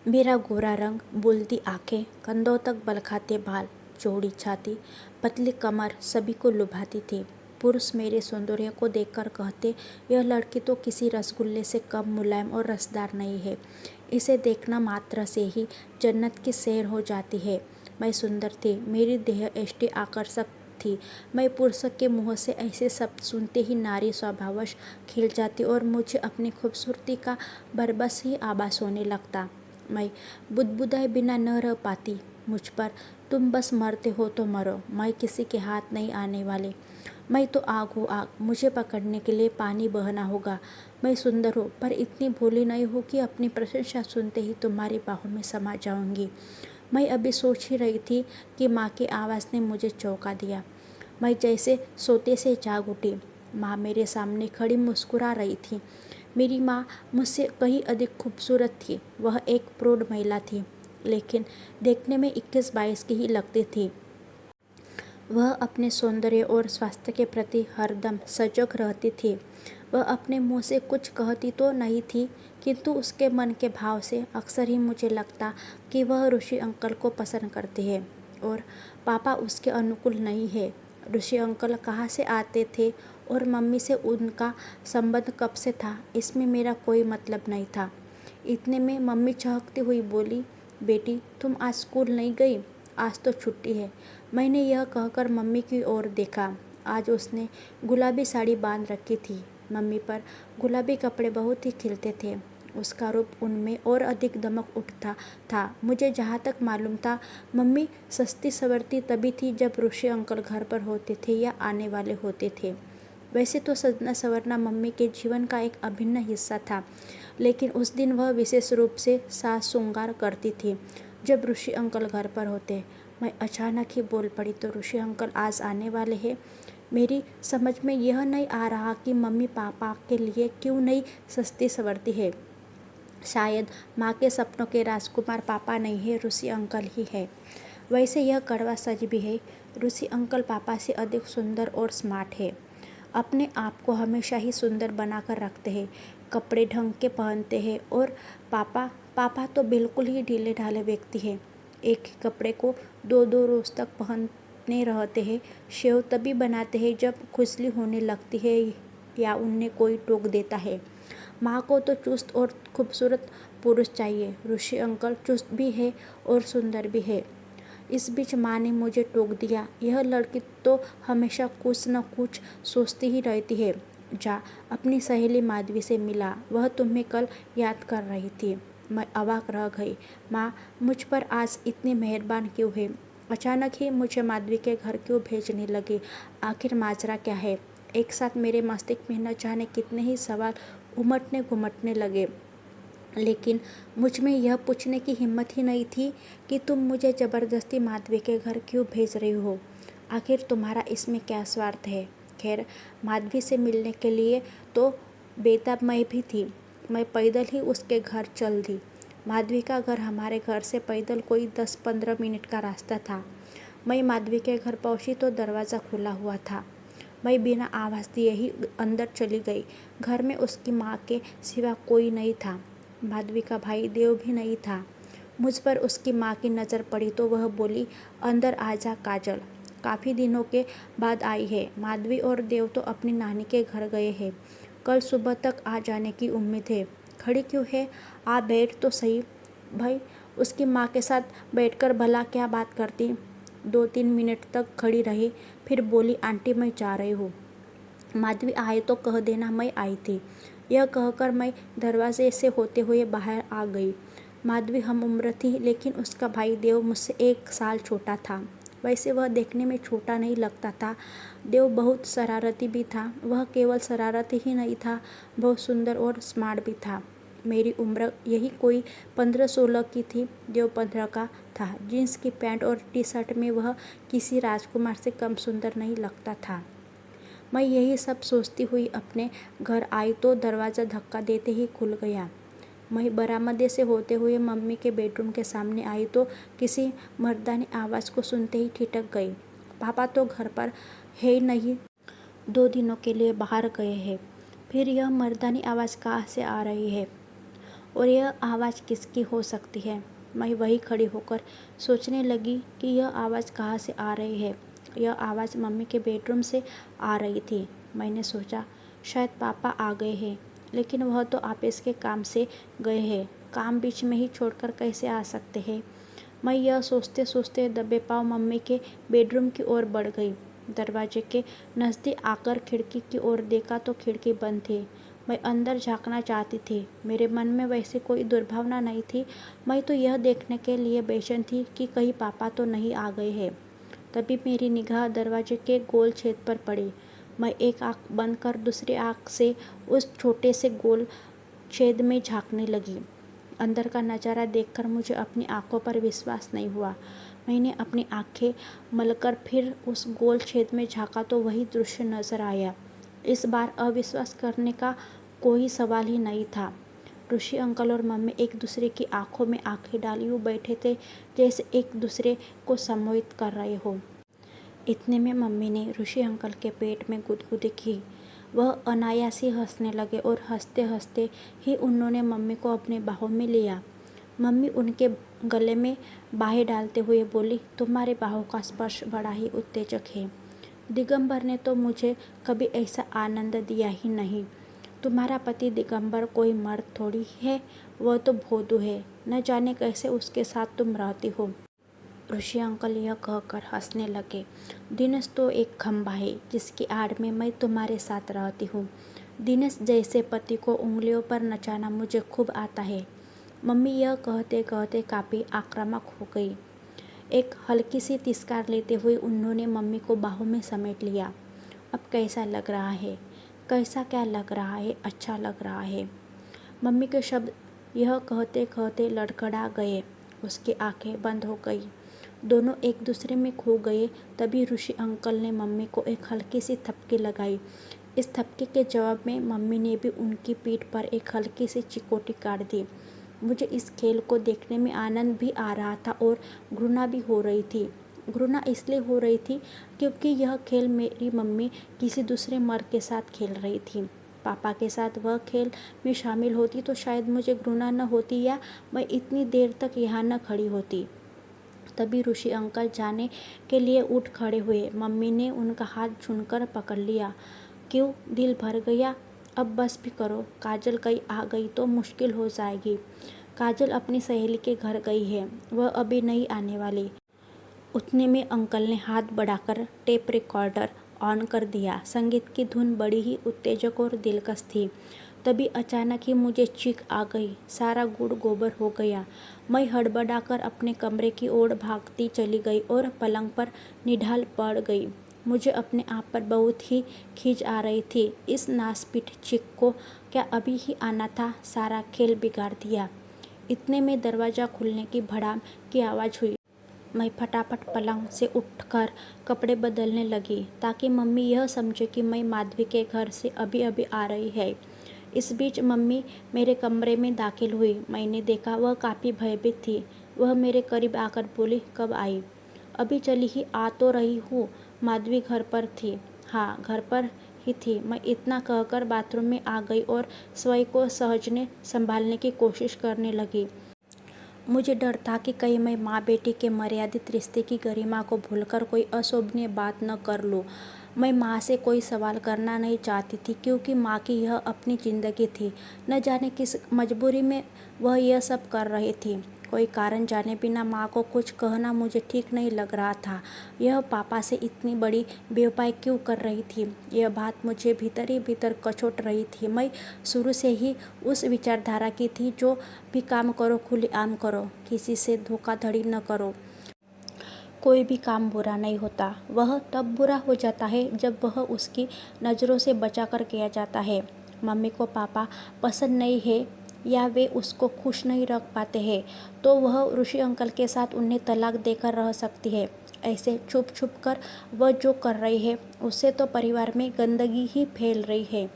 मेरा गोरा रंग, बोलती आंखें, कंधों तक बलखाते बाल, चौड़ी छाती, पतली कमर सभी को लुभाती थी। पुरुष मेरे सौंदर्य को देखकर कहते, यह लड़की तो किसी रसगुल्ले से कम मुलायम और रसदार नहीं है। इसे देखना मात्र से ही जन्नत की सैर हो जाती है। मैं सुंदर थी, मेरी देह एष्टी आकर्षक थी। मैं पुरुष के मुँह से ऐसे शब्द सुनते ही नारी स्वभावश खिल जाती और मुझे अपनी खूबसूरती का बरबस ही आभास होने लगता। मैं बुदबुदाए बिना न रह पाती। मुझ पर तुम बस मरते हो तो मरो, मैं किसी के हाथ नहीं आने वाले। मैं तो आग हूँ आग, मुझे पकड़ने के लिए पानी बहना होगा। मैं सुंदर हूँ पर इतनी भोली नहीं हूँ कि अपनी प्रशंसा सुनते ही तुम्हारी बाहों में समा जाऊंगी। मैं अभी सोच ही रही थी कि माँ की आवाज़ ने मुझे चौंका दिया। मैं जैसे सोते से जाग उठी। माँ मेरे सामने खड़ी मुस्कुरा रही थी। मेरी माँ मुझसे कहीं अधिक खूबसूरत थी। वह एक प्रौढ़ महिला थी, लेकिन देखने में 21-22 की ही लगती थी। वह अपने सौंदर्य और स्वास्थ्य के प्रति हरदम सजग रहती थी। वह अपने मुंह से कुछ कहती तो नहीं थी, किंतु उसके मन के भाव से अक्सर ही मुझे लगता कि वह ऋषि अंकल को पसंद करती है और पापा उसके अनुकूल नहीं है। ऋषि अंकल कहाँ से आते थे और मम्मी से उनका संबंध कब से था, इसमें मेरा कोई मतलब नहीं था। इतने में मम्मी चहकती हुई बोली, बेटी तुम आज स्कूल नहीं गई? आज तो छुट्टी है। मैंने यह कहकर मम्मी की ओर देखा। आज उसने गुलाबी साड़ी बांध रखी थी। मम्मी पर गुलाबी कपड़े बहुत ही खिलते थे। उसका रूप उनमें और अधिक दमक उठता था। मुझे जहाँ तक मालूम था, मम्मी सस्ती सवरती तभी थी जब ऋषि अंकल घर पर होते थे या आने वाले होते थे। वैसे तो सजना संवरना मम्मी के जीवन का एक अभिन्न हिस्सा था, लेकिन उस दिन वह विशेष रूप से साज श्रृंगार करती थी जब ऋषि अंकल घर पर होते। मैं अचानक ही बोल पड़ी, तो ऋषि अंकल आज आने वाले हैं? मेरी समझ में यह नहीं आ रहा कि मम्मी पापा के लिए क्यों नहीं सस्ती संवरती है। शायद माँ के सपनों के राजकुमार पापा नहीं है, ऋषि अंकल ही है। वैसे यह कड़वा सच भी है, ऋषि अंकल पापा से अधिक सुंदर और स्मार्ट है। अपने आप को हमेशा ही सुंदर बनाकर रखते हैं, कपड़े ढंग के पहनते हैं और पापा पापा तो बिल्कुल ही ढीले ढाले व्यक्ति हैं। एक ही कपड़े को 2-2 रोज तक पहनने रहते हैं। शेव तभी बनाते हैं जब खुजली होने लगती है या उन्हें कोई टोक देता है। माँ को तो चुस्त और खूबसूरत पुरुष चाहिए। ऋषि अंकल चुस्त भी है और सुंदर भी है। इस बीच माँ ने मुझे टोक दिया, यह लड़की तो हमेशा कुछ न कुछ सोचती ही रहती है। जा अपनी सहेली माधवी से मिला, वह तुम्हें कल याद कर रही थी। मैं अवाक रह गई। माँ मुझ पर आज इतनी मेहरबान क्यों है? अचानक ही मुझे माधवी के घर क्यों भेजने लगी? आखिर माजरा क्या है? एक साथ मेरे मस्तिष्क में न जाने कितने ही सवाल उमटने घुमटने लगे, लेकिन मुझ में यह पूछने की हिम्मत ही नहीं थी कि तुम मुझे ज़बरदस्ती माधवी के घर क्यों भेज रही हो। आखिर तुम्हारा इसमें क्या स्वार्थ है? खैर, माधवी से मिलने के लिए तो बेताब मैं भी थी। मैं पैदल ही उसके घर चल दी। माधवी का घर हमारे घर से पैदल कोई 10-15 मिनट का रास्ता था। मैं माधवी के घर पहुंची तो दरवाज़ा खुला हुआ था। मैं बिना आवाज़ दिए ही अंदर चली गई। घर में उसकी माँ के सिवा कोई नहीं था। माधवी का भाई देव भी नहीं था। मुझ पर उसकी माँ की नज़र पड़ी तो वह बोली, अंदर आजा काजल, काफ़ी दिनों के बाद आई है। माधवी और देव तो अपनी नानी के घर गए हैं, कल सुबह तक आ जाने की उम्मीद है। खड़ी क्यों है? आ बैठ तो सही। भाई उसकी माँ के साथ बैठकर भला क्या बात करती। 2-3 मिनट तक खड़ी रही, फिर बोली, आंटी मैं जा रही हूँ, माधवी आए तो कह देना मैं आई थी। यह कहकर मैं दरवाजे से होते हुए बाहर आ गई। माधवी हम उम्र थी, लेकिन उसका भाई देव मुझसे 1 साल छोटा था। वैसे वह देखने में छोटा नहीं लगता था। देव बहुत शरारती भी था। वह केवल शरारती ही नहीं था, बहुत सुंदर और स्मार्ट भी था। मेरी उम्र यही कोई 15-16 की थी। देव 15 का था। जीन्स की पैंट और टी-शर्ट में वह किसी राजकुमार से कम सुंदर नहीं लगता था। मैं यही सब सोचती हुई अपने घर आई तो दरवाज़ा धक्का देते ही खुल गया। मैं बरामदे से होते हुए मम्मी के बेडरूम के सामने आई तो किसी मर्दानी आवाज़ को सुनते ही ठिठक गई। पापा तो घर पर है ही नहीं, 2 दिनों के लिए बाहर गए हैं। फिर यह मर्दानी आवाज़ कहाँ से आ रही है? और यह आवाज़ किसकी हो सकती है। मैं वही खड़ी होकर सोचने लगी कि यह आवाज़ कहाँ से आ रही है। यह आवाज़ मम्मी के बेडरूम से आ रही थी। मैंने सोचा शायद पापा आ गए हैं, लेकिन वह तो ऑफिस के काम से गए हैं, काम बीच में ही छोड़कर कैसे आ सकते हैं। मैं यह सोचते सोचते दबे पाँव मम्मी के बेडरूम की ओर बढ़ गई। दरवाजे के नज़दीक आकर खिड़की की ओर देखा तो खिड़की बंद थी। मैं अंदर झांकना चाहती थी। मेरे मन में वैसे कोई दुर्भावना नहीं थी। मैं तो यह देखने के लिए बेचैन थी कि कहीं पापा तो नहीं आ गए हैं। तभी मेरी निगाह दरवाजे के गोल छेद पर पड़ी। मैं एक आँख बंद कर दूसरी आँख से उस छोटे से गोल छेद में झांकने लगी। अंदर का नज़ारा देखकर मुझे अपनी आंखों पर विश्वास नहीं हुआ। मैंने अपनी आंखें मलकर फिर उस गोल छेद में झांका तो वही दृश्य नजर आया। इस बार अविश्वास करने का कोई सवाल ही नहीं था। ऋषि अंकल और मम्मी एक दूसरे की आंखों में आंखें डाली हुए बैठे थे, जैसे एक दूसरे को सम्मोहित कर रहे हो। इतने में मम्मी ने ऋषि अंकल के पेट में गुदगुदी की। वह अनायास ही हंसने लगे और हंसते हंसते ही उन्होंने मम्मी को अपने बाहों में लिया। मम्मी उनके गले में बाहें डालते हुए बोली, तुम्हारे बाहों का स्पर्श बड़ा ही उत्तेजक है। दिगंबर ने तो मुझे कभी ऐसा आनंद दिया ही नहीं। तुम्हारा पति दिगंबर कोई मर्द थोड़ी है, वह तो भोदू है। न जाने कैसे उसके साथ तुम रहती हो। ऋषि अंकल यह कहकर हंसने लगे। दिनेश तो एक खंभा है जिसकी आड़ में मैं तुम्हारे साथ रहती हूँ। दिनेश जैसे पति को उंगलियों पर नचाना मुझे खूब आता है। मम्मी यह कहते कहते काफ़ी आक्रामक हो गई। एक हल्की सी तिस्कार लेते हुए उन्होंने मम्मी को बाहों में समेट लिया। अब कैसा लग रहा है? कैसा क्या लग रहा है? अच्छा लग रहा है। मम्मी के शब्द यह कहते कहते लड़खड़ा गए। उसकी आंखें बंद हो गई। दोनों एक दूसरे में खो गए। तभी ऋषि अंकल ने मम्मी को एक हल्की सी थपकी लगाई। इस थपकी के जवाब में मम्मी ने भी उनकी पीठ पर एक हल्की सी चिकोटी काट दी। मुझे इस खेल को देखने में आनंद भी आ रहा था और घृणा भी हो रही थी। घृणा इसलिए हो रही थी क्योंकि यह खेल मेरी मम्मी किसी दूसरे मर्द के साथ खेल रही थी। पापा के साथ वह खेल में शामिल होती तो शायद मुझे घृणा न होती या मैं इतनी देर तक यहाँ न खड़ी होती। तभी ऋषि अंकल जाने के लिए उठ खड़े हुए। मम्मी ने उनका हाथ छूकर पकड़ लिया। क्यों, दिल भर गया? अब बस भी करो। काजल कहीं आ गई तो मुश्किल हो जाएगी। काजल अपनी सहेली के घर गई है, वह अभी नहीं आने वाली। उतने में अंकल ने हाथ बढ़ाकर टेप रिकॉर्डर ऑन कर दिया। संगीत की धुन बड़ी ही उत्तेजक और दिलकश थी। तभी अचानक ही मुझे चीख आ गई। सारा गुड़ गोबर हो गया। मैं हड़बड़ाकर अपने कमरे की ओर भागती चली गई और पलंग पर निढाल पड़ गई। मुझे अपने आप पर बहुत ही खींच आ रही थी। इस नासपीट चिक को क्या अभी ही आना था? सारा खेल बिगाड़ दिया। इतने में दरवाज़ा खुलने की भड़ाम की आवाज़ हुई। मैं फटाफट पलंग से उठकर कपड़े बदलने लगी ताकि मम्मी यह समझे कि मैं माधवी के घर से अभी अभी आ रही है। इस बीच मम्मी मेरे कमरे में दाखिल हुई। मैंने देखा वह काफ़ी भयभीत थी। वह मेरे करीब आकर बोली, कब आई? अभी चली ही आ तो रही हूँ। माधवी घर पर थी? हाँ, घर पर ही थी। मैं इतना कहकर बाथरूम में आ गई और स्वयं को सहजने संभालने की कोशिश करने लगी। मुझे डर था कि कहीं मैं माँ बेटी के मर्यादित रिश्ते की गरिमा को भूलकर कोई अशोभनीय बात न कर लूँ। मैं माँ से कोई सवाल करना नहीं चाहती थी क्योंकि माँ की यह अपनी ज़िंदगी थी। न जाने किस मजबूरी में वह यह सब कर रही थी। कोई कारण जाने बिना माँ को कुछ कहना मुझे ठीक नहीं लग रहा था। यह पापा से इतनी बड़ी बेवफाई क्यों कर रही थी? यह बात मुझे भीतर ही भीतर कचोट रही थी। मैं शुरू से ही उस विचारधारा की थी, जो भी काम करो खुलेआम करो, किसी से धोखाधड़ी न करो। कोई भी काम बुरा नहीं होता, वह तब बुरा हो जाता है जब वह उसकी नज़रों से बचा कर किया जाता है। मम्मी को पापा पसंद नहीं है या वे उसको खुश नहीं रख पाते हैं तो वह ऋषि अंकल के साथ उन्हें तलाक देकर रह सकती है। ऐसे छुप छुप कर वह जो कर रही है उससे तो परिवार में गंदगी ही फैल रही है।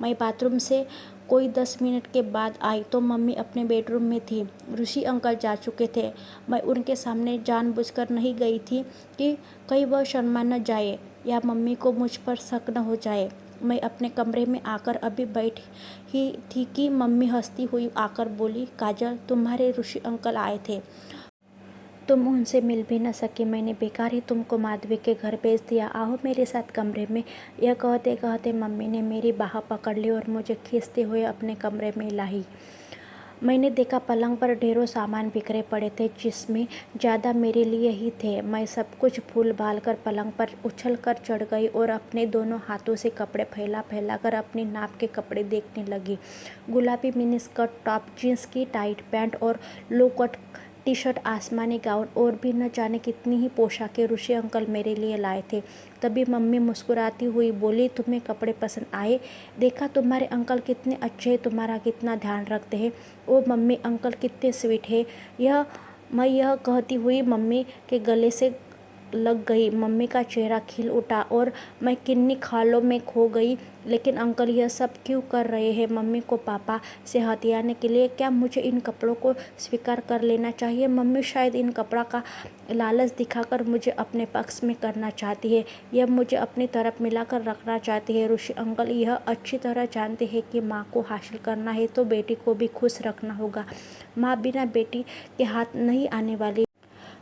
मैं बाथरूम से कोई 10 मिनट के बाद आई तो मम्मी अपने बेडरूम में थी। ऋषि अंकल जा चुके थे। मैं उनके सामने जानबूझकर नहीं गई थी कि कहीं वह शर्मा न जाए या मम्मी को मुझ पर शक न हो जाए। मैं अपने कमरे में आकर अभी बैठ ही थी कि मम्मी हंसती हुई आकर बोली, काजल तुम्हारे ऋषि अंकल आए थे, तुम उनसे मिल भी न सकी। मैंने बेकार ही तुमको माधवी के घर भेज दिया, आओ मेरे साथ कमरे में। यह कहते कहते मम्मी ने मेरी बाह पकड़ ली और मुझे खींचते हुए अपने कमरे में लाई। मैंने देखा पलंग पर ढेरों सामान बिखरे पड़े थे, जिसमें ज़्यादा मेरे लिए ही थे। मैं सब कुछ भूल भाल कर पलंग पर उछल कर चढ़ गई और अपने दोनों हाथों से कपड़े फैला फैला कर अपनी नाप के कपड़े देखने लगी। गुलाबी मिनी स्कर्ट, टॉप, जीन्स की टाइट पैंट और लो कट टी शर्ट, आसमानी गाउन और भी न जाने कितनी ही पोशाकें ऋषि अंकल मेरे लिए लाए थे। तभी मम्मी मुस्कुराती हुई बोली, तुम्हें कपड़े पसंद आए? देखा तुम्हारे अंकल कितने अच्छे हैं, तुम्हारा कितना ध्यान रखते हैं। ओ मम्मी, अंकल कितने स्वीट है। मैं यह कहती हुई मम्मी के गले से लग गई। मम्मी का चेहरा खिल उठा और मैं किन्नी ख्यालों में खो गई। लेकिन अंकल यह सब क्यों कर रहे हैं? मम्मी को पापा से हथियाने के लिए? क्या मुझे इन कपड़ों को स्वीकार कर लेना चाहिए? मम्मी शायद इन कपड़ा का लालच दिखाकर मुझे अपने पक्ष में करना चाहती है, यह मुझे अपनी तरफ मिलाकर रखना चाहती है। ऋषि अंकल यह अच्छी तरह जानते हैं कि माँ को हासिल करना है तो बेटी को भी खुश रखना होगा। माँ बिना बेटी के हाथ नहीं आने वाली।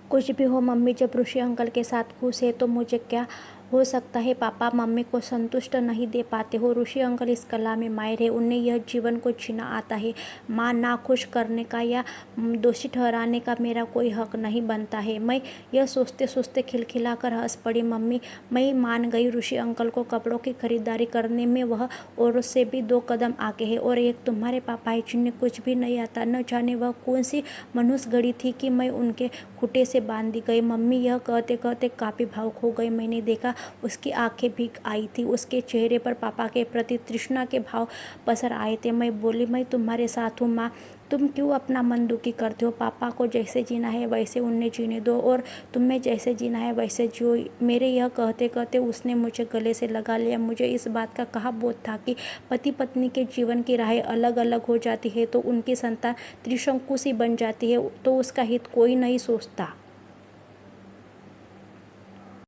कुछ भी हो मम्मी, जब ऋषि अंकल के साथ खुश है तो मुझे क्या हो सकता है। पापा मम्मी को संतुष्ट नहीं दे पाते हो। ऋषि अंकल इस कला में माहिर है, उन्हें यह जीवन को जीना आता है। माँ ना खुश करने का या दोषी ठहराने का मेरा कोई हक नहीं बनता है। मैं यह सोचते सोचते खिलखिलाकर हंस पड़ी। मम्मी, मैं मान गई, ऋषि अंकल को कपड़ों की खरीदारी करने में वह औरों से भी 2 कदम आगे है। और एक तुम्हारे पापा है जिन्हें कुछ भी नहीं आता। न जाने वह कौन सी मनुष्य घड़ी थी कि मैं उनके खूंटे से बांध दी गई। मम्मी यह कहते कहते काफ़ी भावुक हो गई। मैंने देखा उसकी आंखें भीग आई थी, उसके चेहरे पर पापा के प्रति तृष्णा के भाव पसर आए थे। मैं बोली, मैं तुम्हारे साथ हूँ माँ, तुम क्यों अपना मन दुखी करते हो? पापा को जैसे जीना है वैसे उन्हें जीने दो और तुम्हें जैसे जीना है वैसे जियो। मेरे यह कहते कहते उसने मुझे गले से लगा लिया। मुझे इस बात का कहाँ बोध था कि पति पत्नी के जीवन की राहें अलग अलग हो जाती है तो उनकी संतान त्रिशंकु सी बन जाती है, तो उसका हित कोई नहीं सोचता।